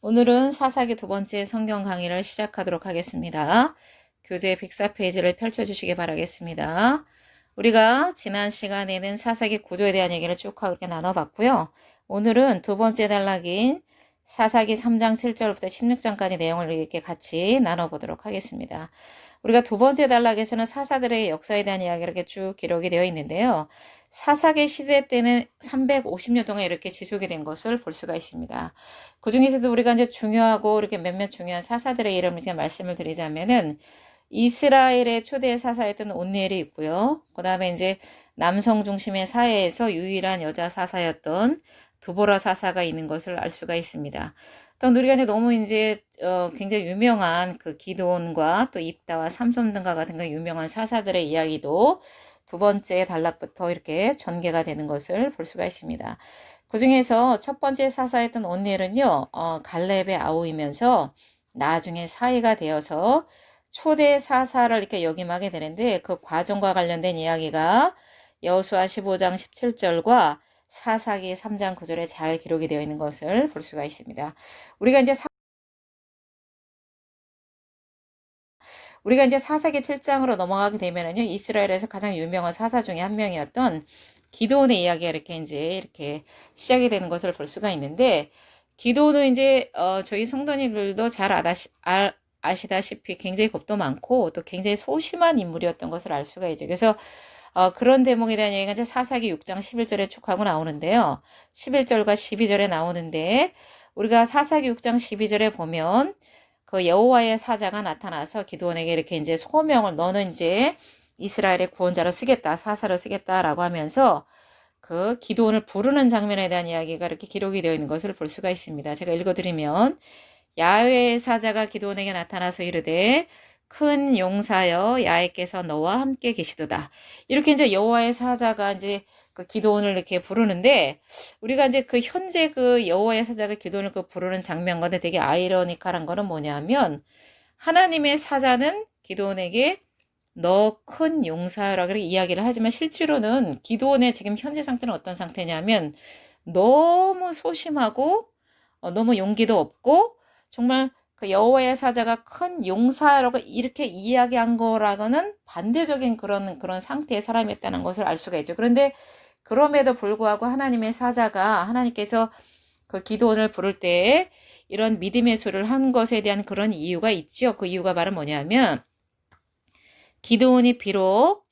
오늘은 사사기 두 번째 성경 강의를 시작하도록 하겠습니다. 교재 104페이지를 펼쳐주시기 바라겠습니다. 우리가 지난 시간에는 사사기 구조에 대한 얘기를 쭉 이렇게 나눠봤고요. 오늘은 두 번째 단락인 사사기 3장 7절부터 16장까지 내용을 이렇게 같이 나눠보도록 하겠습니다. 우리가 두 번째 단락에서는 사사들의 역사에 대한 이야기가 이렇게 쭉 기록이 되어 있는데요. 사사기 시대 때는 350년 동안 이렇게 지속이 된 것을 볼 수가 있습니다. 그 중에서도 우리가 이제 중요하고 이렇게 몇몇 중요한 사사들의 이름을 이렇게 말씀을 드리자면은 이스라엘의 초대 사사였던 온니엘이 있고요. 그 다음에 이제 남성 중심의 사회에서 유일한 여자 사사였던 드보라 사사가 있는 것을 알 수가 있습니다. 또 우리가 이제 너무 이제 굉장히 유명한 그 기드온과 또 입다와 삼손 등과 같은 그 유명한 사사들의 이야기도 두 번째 단락부터 이렇게 전개가 되는 것을 볼 수가 있습니다. 그 중에서 첫 번째 사사였던 온니엘은요, 갈렙의 아우이면서 나중에 사이가 되어서 초대 사사를 이렇게 역임하게 되는데 그 과정과 관련된 이야기가 여호수아 15장 17절과 사사기 3장 9절에 잘 기록이 되어 있는 것을 볼 수가 있습니다. 우리가 이제 사사기 7장으로 넘어가게 되면은요, 이스라엘에서 가장 유명한 사사 중에 한 명이었던 기드온의 이야기가 이렇게 시작이 되는 것을 볼 수가 있는데, 기드온은 이제, 저희 성도님들도 잘 아시다시피 굉장히 겁도 많고, 또 굉장히 소심한 인물이었던 것을 알 수가 있죠. 그래서, 그런 대목에 대한 얘기가 이제 사사기 6장 11절에 쭉 하고 나오는데요. 11절과 12절에 나오는데, 우리가 사사기 6장 12절에 보면, 그 여호와의 사자가 나타나서 기드온에게 이렇게 이제 소명을 너는 이제 이스라엘의 구원자로 쓰겠다, 사사로 쓰겠다라고 하면서 그 기드온을 부르는 장면에 대한 이야기가 이렇게 기록이 되어 있는 것을 볼 수가 있습니다. 제가 읽어드리면 야훼의 사자가 기드온에게 나타나서 이르되 큰 용사여 야훼께서 너와 함께 계시도다. 이렇게 이제 여호와의 사자가 이제 그 기드온을 이렇게 부르는데 우리가 이제 그 현재 그 여호와의 사자가 기드온을 그 부르는 장면과는 되게 아이러니컬한 거는 뭐냐면 하나님의 사자는 기드온에게 너 큰 용사라고 이야기를 하지만 실제로는 기드온의 지금 현재 상태는 어떤 상태냐면 너무 소심하고 너무 용기도 없고 정말 그 여호와의 사자가 큰 용사라고 이렇게 이야기한 거라고는 반대적인 그런 상태의 사람이었다는 것을 알 수가 있죠. 그런데 그럼에도 불구하고 하나님의 사자가 하나님께서 그 기드온을 부를 때 이런 믿음의 소리를 한 것에 대한 그런 이유가 있지요. 그 이유가 바로 뭐냐면 기드온이 비록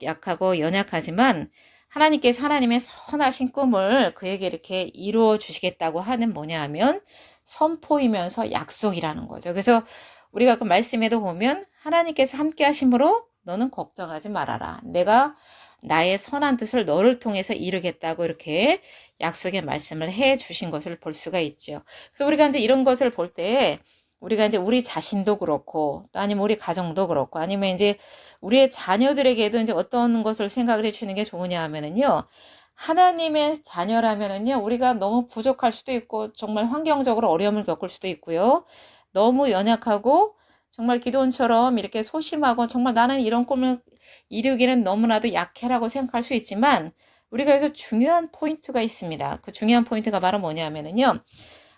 약하고 연약하지만 하나님께서 하나님의 선하신 꿈을 그에게 이렇게 이루어 주시겠다고 하는 뭐냐 하면 선포이면서 약속이라는 거죠. 그래서 우리가 그 말씀에도 보면 하나님께서 함께 하심으로 너는 걱정하지 말아라. 내가 나의 선한 뜻을 너를 통해서 이루겠다고 이렇게 약속의 말씀을 해 주신 것을 볼 수가 있죠. 그래서 우리가 이제 이런 것을 볼 때 우리가 이제 우리 자신도 그렇고 또 아니면 우리 가정도 그렇고 아니면 이제 우리의 자녀들에게도 이제 어떤 것을 생각을 해주는 게 좋으냐 하면은요. 하나님의 자녀라면은요. 우리가 너무 부족할 수도 있고 정말 환경적으로 어려움을 겪을 수도 있고요. 너무 연약하고 정말 기도원처럼 이렇게 소심하고 정말 나는 이런 꿈을 이루기는 너무나도 약해라고 생각할 수 있지만 우리가 여기서 중요한 포인트가 있습니다. 그 중요한 포인트가 바로 뭐냐면은요.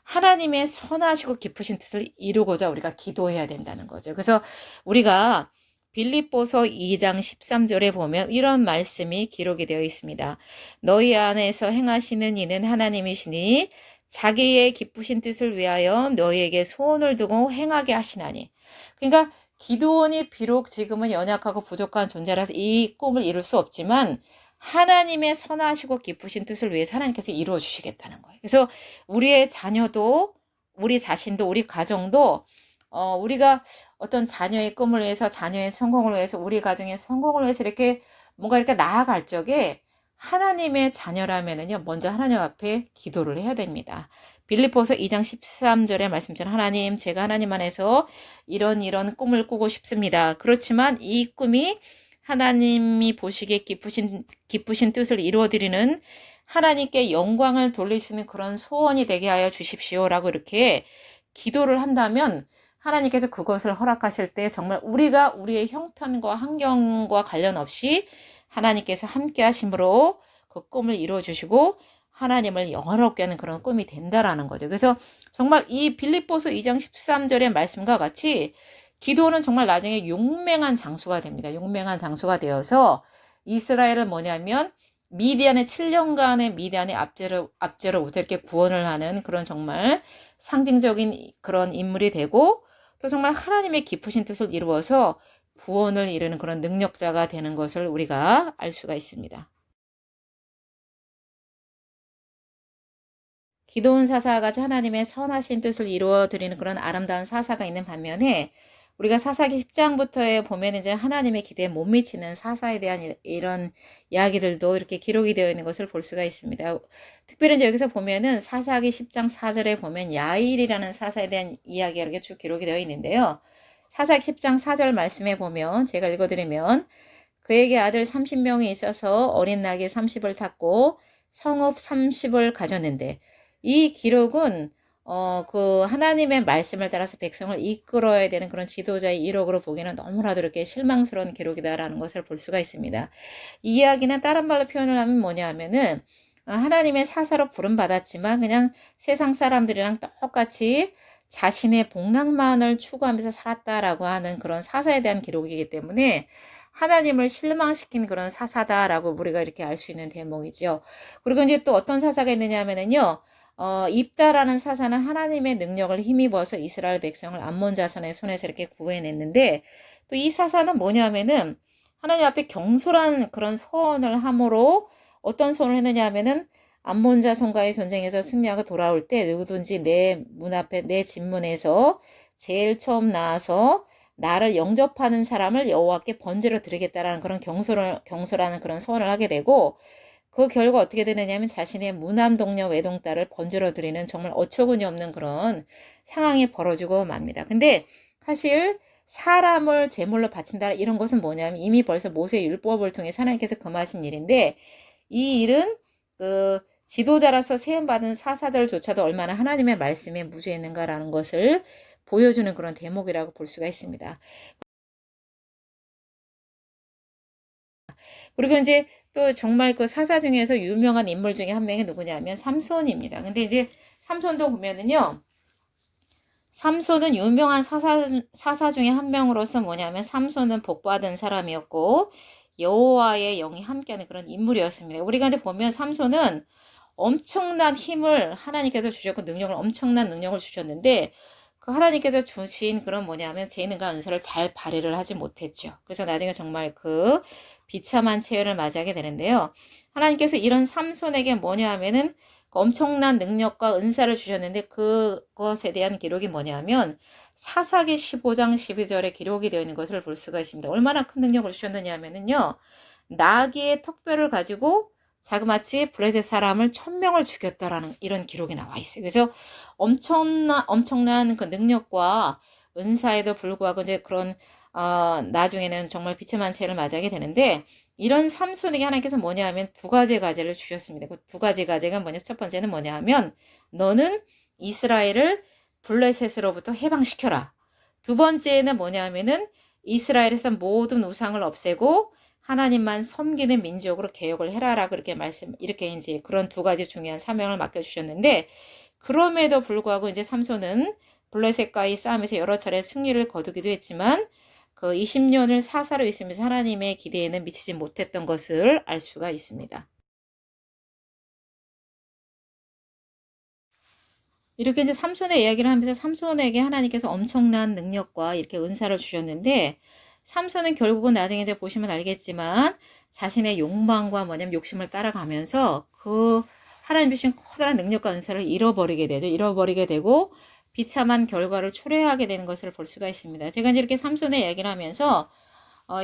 하나님의 선하시고 깊으신 뜻을 이루고자 우리가 기도해야 된다는 거죠. 그래서 우리가 빌립보서 2장 13절에 보면 이런 말씀이 기록이 되어 있습니다. 너희 안에서 행하시는 이는 하나님이시니 자기의 기쁘신 뜻을 위하여 너희에게 소원을 두고 행하게 하시나니. 그러니까 기드온이 비록 지금은 연약하고 부족한 존재라서 이 꿈을 이룰 수 없지만 하나님의 선하시고 기쁘신 뜻을 위해서 하나님께서 이루어 주시겠다는 거예요. 그래서 우리의 자녀도 우리 자신도 우리 가정도 우리가 어떤 자녀의 꿈을 위해서 자녀의 성공을 위해서 우리 가정의 성공을 위해서 이렇게 뭔가 이렇게 나아갈 적에 하나님의 자녀라면은요 먼저 하나님 앞에 기도를 해야 됩니다. 빌립보서 2장 13절의 말씀처럼 하나님 제가 하나님 안에서 이런 꿈을 꾸고 싶습니다. 그렇지만 이 꿈이 하나님이 보시기에 기쁘신 뜻을 이루어드리는 하나님께 영광을 돌리시는 그런 소원이 되게 하여 주십시오라고 이렇게 기도를 한다면 하나님께서 그것을 허락하실 때 정말 우리가 우리의 형편과 환경과 관련 없이 하나님께서 함께 하심으로 그 꿈을 이루어 주시고 하나님을 영화롭게 하는 그런 꿈이 된다라는 거죠. 그래서 정말 이 빌립보서 2장 13절의 말씀과 같이 기도는 정말 나중에 용맹한 장수가 됩니다. 용맹한 장수가 되어서 이스라엘은 뭐냐면 미디안의 7년간의 미디안의 압제로부터 이렇게 구원을 하는 그런 정말 상징적인 그런 인물이 되고 또 정말 하나님의 깊으신 뜻을 이루어서 구원을 이루는 그런 능력자가 되는 것을 우리가 알 수가 있습니다. 기도원 사사와 같이 하나님의 선하신 뜻을 이루어 드리는 그런 아름다운 사사가 있는 반면에 우리가 사사기 10장부터에 보면 이제 하나님의 기대에 못 미치는 사사에 대한 이런 이야기들도 이렇게 기록이 되어 있는 것을 볼 수가 있습니다. 특별히 이제 여기서 보면은 사사기 10장 4절에 보면 야일이라는 사사에 대한 이야기가 이렇게 쭉 기록이 되어 있는데요. 사사기 10장 4절 말씀에 보면 제가 읽어드리면 그에게 아들 30명이 있어서 어린 낙이 30을 탔고 성읍 30을 가졌는데 이 기록은 그 하나님의 말씀을 따라서 백성을 이끌어야 되는 그런 지도자의 이력으로 보기에는 너무나도 이렇게 실망스러운 기록이다라는 것을 볼 수가 있습니다. 이 이야기는 다른 말로 표현을 하면 뭐냐 하면은 하나님의 사사로 부름받았지만 그냥 세상 사람들이랑 똑같이 자신의 복락만을 추구하면서 살았다라고 하는 그런 사사에 대한 기록이기 때문에 하나님을 실망시킨 그런 사사다라고 우리가 이렇게 알 수 있는 대목이죠. 그리고 이제 또 어떤 사사가 있느냐 하면은요. 입다라는 사사는 하나님의 능력을 힘입어서 이스라엘 백성을 암몬 자손의 손에서 이렇게 구해냈는데 또 이 사사는 뭐냐면은 하나님 앞에 경솔한 그런 서원을 함으로 어떤 서원을 했느냐 하면은 암몬 자손과의 전쟁에서 승리하고 돌아올 때 누구든지 내 문 앞에 내 집문에서 제일 처음 나와서 나를 영접하는 사람을 여호와께 번제로 드리겠다라는 그런 경솔하는 그런 서원을 하게 되고 그 결과 어떻게 되느냐면 자신의 무남 동료 외동딸을 번제로 드리는 정말 어처구니 없는 그런 상황이 벌어지고 맙니다. 근데 사실 사람을 제물로 바친다 이런 것은 뭐냐면 이미 벌써 모세의 율법을 통해 하나님께서 금하신 일인데 이 일은 그 지도자로서 세움받은 사사들조차도 얼마나 하나님의 말씀에 무죄했는가라는 것을 보여주는 그런 대목이라고 볼 수가 있습니다. 그리고 이제 또 정말 그 사사 중에서 유명한 인물 중에 한 명이 누구냐면 삼손입니다. 근데 이제 삼손도 보면은요. 삼손은 유명한 사사 중에 한 명으로서 뭐냐면 삼손은 복받은 사람이었고 여호와의 영이 함께하는 그런 인물이었습니다. 우리가 이제 보면 삼손은 엄청난 힘을 하나님께서 주셨고 엄청난 능력을 주셨는데 그 하나님께서 주신 그런 뭐냐면 재능과 은사를 잘 발휘를 하지 못했죠. 그래서 나중에 정말 그 비참한 체험을 맞이하게 되는데요. 하나님께서 이런 삼손에게 뭐냐 하면은 엄청난 능력과 은사를 주셨는데 그것에 대한 기록이 뭐냐면 사사기 15장 12절에 기록이 되어 있는 것을 볼 수가 있습니다. 얼마나 큰 능력을 주셨느냐 하면은요. 나귀의 턱뼈를 가지고 자그마치 블레셋 사람을 1000명을 죽였다라는 이런 기록이 나와 있어요. 그래서 엄청난 그 능력과 은사에도 불구하고 이제 그런 나중에는 정말 비참한 채를 맞이하게 되는데 이런 삼손에게 하나님께서 뭐냐 하면 두 가지 과제를 주셨습니다. 그 두 가지 과제가 뭐냐? 첫 번째는 뭐냐 하면 너는 이스라엘을 블레셋으로부터 해방시켜라. 두 번째는 뭐냐 하면은 이스라엘에서 모든 우상을 없애고 하나님만 섬기는 민족으로 개혁을 해라라고 이렇게 이제 그런 두 가지 중요한 사명을 맡겨주셨는데 그럼에도 불구하고 이제 삼손은 블레셋과의 싸움에서 여러 차례 승리를 거두기도 했지만 그 20년을 사사로 있으면서 하나님의 기대에는 미치지 못했던 것을 알 수가 있습니다. 이렇게 이제 삼손의 이야기를 하면서 삼손에게 하나님께서 엄청난 능력과 이렇게 은사를 주셨는데 삼손은 결국은 나중에 이제 보시면 알겠지만 자신의 욕망과 뭐냐면 욕심을 따라가면서 그 하나님 주신 커다란 능력과 은사를 잃어버리게 되죠. 잃어버리게 되고 비참한 결과를 초래하게 되는 것을 볼 수가 있습니다. 제가 이제 이렇게 삼손의 이야기를 하면서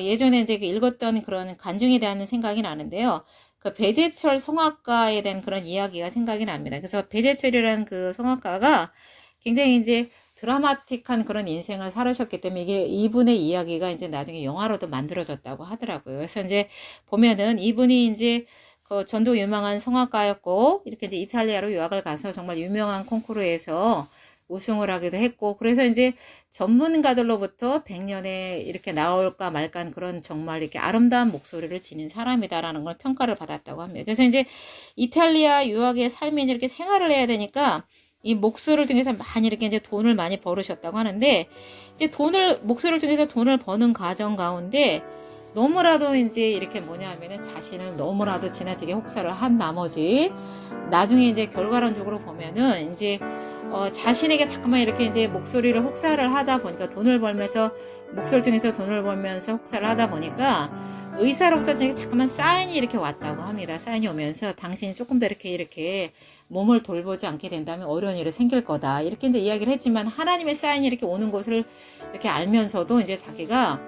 예전에 이제 읽었던 그런 간증에 대한 생각이 나는데요. 그 배재철 성악가에 대한 그런 이야기가 생각이 납니다. 그래서 배재철이라는 그 성악가가 굉장히 이제 드라마틱한 그런 인생을 살으셨기 때문에 이게 이분의 이야기가 이제 나중에 영화로도 만들어졌다고 하더라고요. 그래서 이제 보면은 이분이 이제 그 전도 유명한 성악가였고 이렇게 이제 이탈리아로 유학을 가서 정말 유명한 콩쿠르에서 우승을 하기도 했고, 그래서 이제 전문가들로부터 100년에 이렇게 나올까 말까 한 그런 정말 이렇게 아름다운 목소리를 지닌 사람이다라는 걸 평가를 받았다고 합니다. 그래서 이제 이탈리아 유학의 삶이 이렇게 생활을 해야 되니까 이 목소리를 통해서 많이 이렇게 이제 돈을 많이 벌으셨다고 하는데, 이제 목소리를 통해서 돈을 버는 과정 가운데 너무나도 이제 이렇게 뭐냐 하면은 자신을 너무나도 지나치게 혹사를 한 나머지 나중에 이제 결과론적으로 보면은 이제 자신에게 자꾸만 이렇게 이제 목소리를 혹사를 하다 보니까 돈을 벌면서 목소리를 통해서 돈을 벌면서 혹사를 하다 보니까 의사로부터 자꾸만 사인이 이렇게 왔다고 합니다. 사인이 오면서 당신이 조금 더 이렇게 몸을 돌보지 않게 된다면 어려운 일이 생길 거다. 이렇게 이제 이야기를 했지만 하나님의 사인이 이렇게 오는 것을 이렇게 알면서도 이제 자기가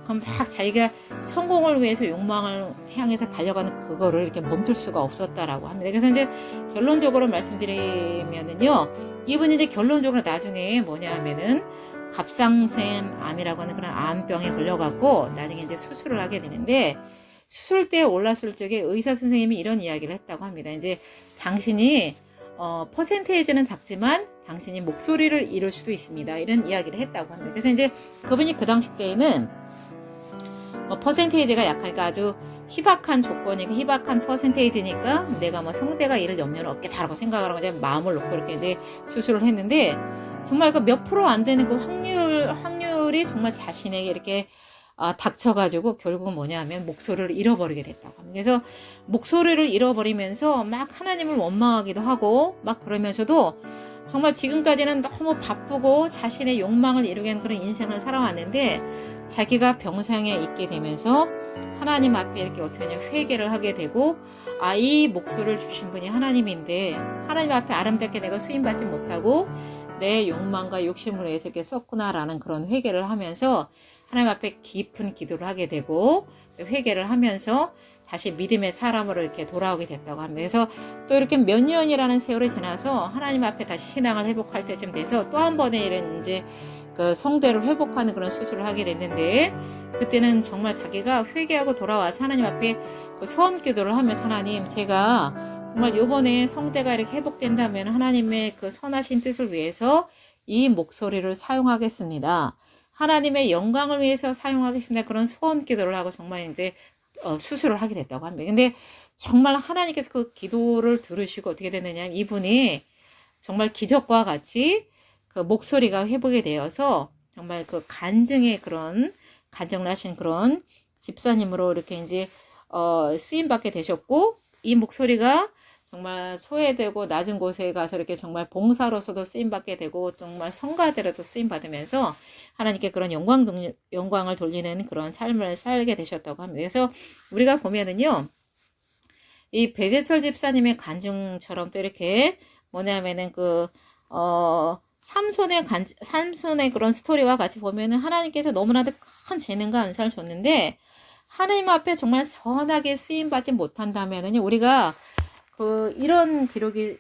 막 자기가 성공을 위해서 욕망을 향해서 달려가는 그거를 이렇게 멈출 수가 없었다라고 합니다. 그래서 이제 결론적으로 말씀드리면은요, 이분이 이제 결론적으로 나중에 뭐냐 하면은 갑상샘 암이라고 하는 그런 암병에 걸려갖고 나중에 이제 수술을 하게 되는데, 수술대에 올랐을 적에 의사 선생님이 이런 이야기를 했다고 합니다. 이제 당신이 퍼센테이지는 작지만 당신이 목소리를 잃을 수도 있습니다. 이런 이야기를 했다고 합니다. 그래서 이제 그분이 그 당시 때에는 퍼센테이지가 약하니까 아주 희박한 조건이니까 희박한 퍼센테이지니까 내가 뭐 성대가 잃을 염려는 없겠다라고 생각을 하고 이제 마음을 놓고 이렇게 이제 수술을 했는데, 정말 그 몇 프로 안 되는 그 확률이 정말 자신에게 이렇게 닥쳐가지고 결국은 뭐냐 하면 목소리를 잃어버리게 됐다고 합니다. 그래서 목소리를 잃어버리면서 막 하나님을 원망하기도 하고 막 그러면서도 정말 지금까지는 너무 바쁘고 자신의 욕망을 이루게 그런 인생을 살아왔는데, 자기가 병상에 있게 되면서 하나님 앞에 이렇게 어떻게 하냐 회개를 하게 되고, 이 목소리를 주신 분이 하나님인데 하나님 앞에 아름답게 내가 수임받지 못하고 내 욕망과 욕심을 위해서 이렇게 썼구나라는 그런 회개를 하면서 하나님 앞에 깊은 기도를 하게 되고 회개를 하면서 다시 믿음의 사람으로 이렇게 돌아오게 됐다고 합니다. 그래서 또 이렇게 몇 년이라는 세월이 지나서 하나님 앞에 다시 신앙을 회복할 때쯤 돼서 또 한 번의 이런 이제 그 성대를 회복하는 그런 수술을 하게 됐는데, 그때는 정말 자기가 회개하고 돌아와서 하나님 앞에 그 소원 기도를 하면서, 하나님, 제가 정말 요번에 성대가 이렇게 회복된다면 하나님의 그 선하신 뜻을 위해서 이 목소리를 사용하겠습니다. 하나님의 영광을 위해서 사용하겠습니다. 그런 소원 기도를 하고 정말 이제 수술을 하게 됐다고 합니다. 근데 정말 하나님께서 그 기도를 들으시고 어떻게 됐느냐, 이분이 정말 기적과 같이 그 목소리가 회복이 되어서 정말 그 간증을 하신 그런 집사님으로 이렇게 이제 쓰임 받게 되셨고, 이 목소리가 정말 소외되고 낮은 곳에 가서 이렇게 정말 봉사로서도 쓰임 받게 되고 정말 성가대로도 쓰임 받으면서 하나님께 그런 영광을 돌리는 그런 삶을 살게 되셨다고 합니다. 그래서 우리가 보면은요, 이 배재철 집사님의 간증처럼 또 이렇게 뭐냐면은 삼손의 그런 스토리와 같이 보면은 하나님께서 너무나도 큰 재능과 은사를 줬는데, 하나님 앞에 정말 선하게 쓰임받지 못한다면은 우리가 이런 기록이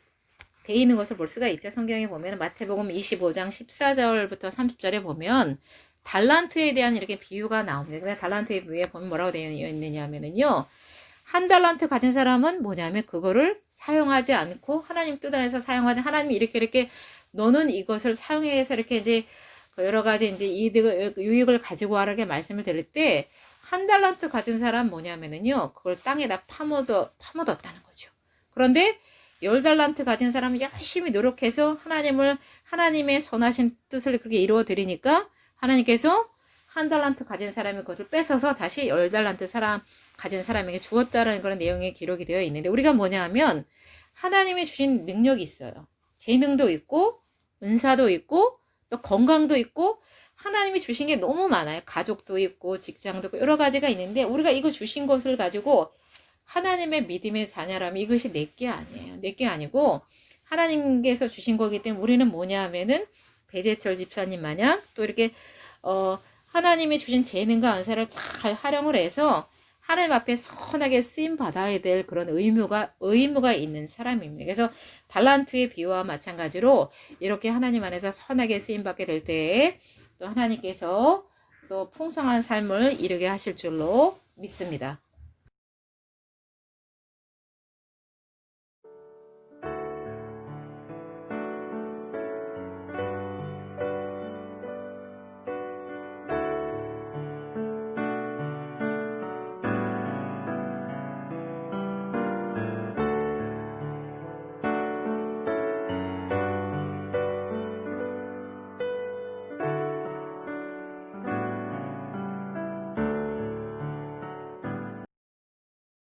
돼 있는 것을 볼 수가 있죠. 성경에 보면 마태복음 25장 14절부터 30절에 보면 달란트에 대한 이렇게 비유가 나옵니다. 근데 달란트 위에 보면 뭐라고 되어 있느냐 하면은요, 한 달란트 가진 사람은 뭐냐면 그거를 사용하지 않고 하나님 뜻 안에서 사용하지, 하나님이 이렇게 너는 이것을 사용해서 이렇게 이제 여러 가지 이제 유익을 가지고 와라게 말씀을 드릴 때, 한 달란트 가진 사람 뭐냐면은요, 그걸 땅에다 파묻었다는 거죠. 그런데 10달란트 가진 사람은 열심히 노력해서 하나님의 선하신 뜻을 그렇게 이루어 드리니까 하나님께서 한 달란트 가진 사람이 그것을 뺏어서 다시 10달란트 가진 사람에게 주었다는 그런 내용의 기록이 되어 있는데, 우리가 뭐냐 하면 하나님이 주신 능력이 있어요. 재능도 있고 은사도 있고 또 건강도 있고 하나님이 주신 게 너무 많아요. 가족도 있고 직장도 있고 여러 가지가 있는데, 우리가 이거 주신 것을 가지고 하나님의 믿음의 자녀라면 이것이 내게 아니에요. 내게 아니고 하나님께서 주신 거기 때문에 우리는 뭐냐 하면은 배재철 집사님 마냥 또 이렇게 하나님이 주신 재능과 은사를 잘 활용을 해서 하나님 앞에 선하게 쓰임 받아야 될 그런 의무가 있는 사람입니다. 그래서 달란트의 비유와 마찬가지로 이렇게 하나님 안에서 선하게 쓰임 받게 될 때에 또 하나님께서 또 풍성한 삶을 이루게 하실 줄로 믿습니다.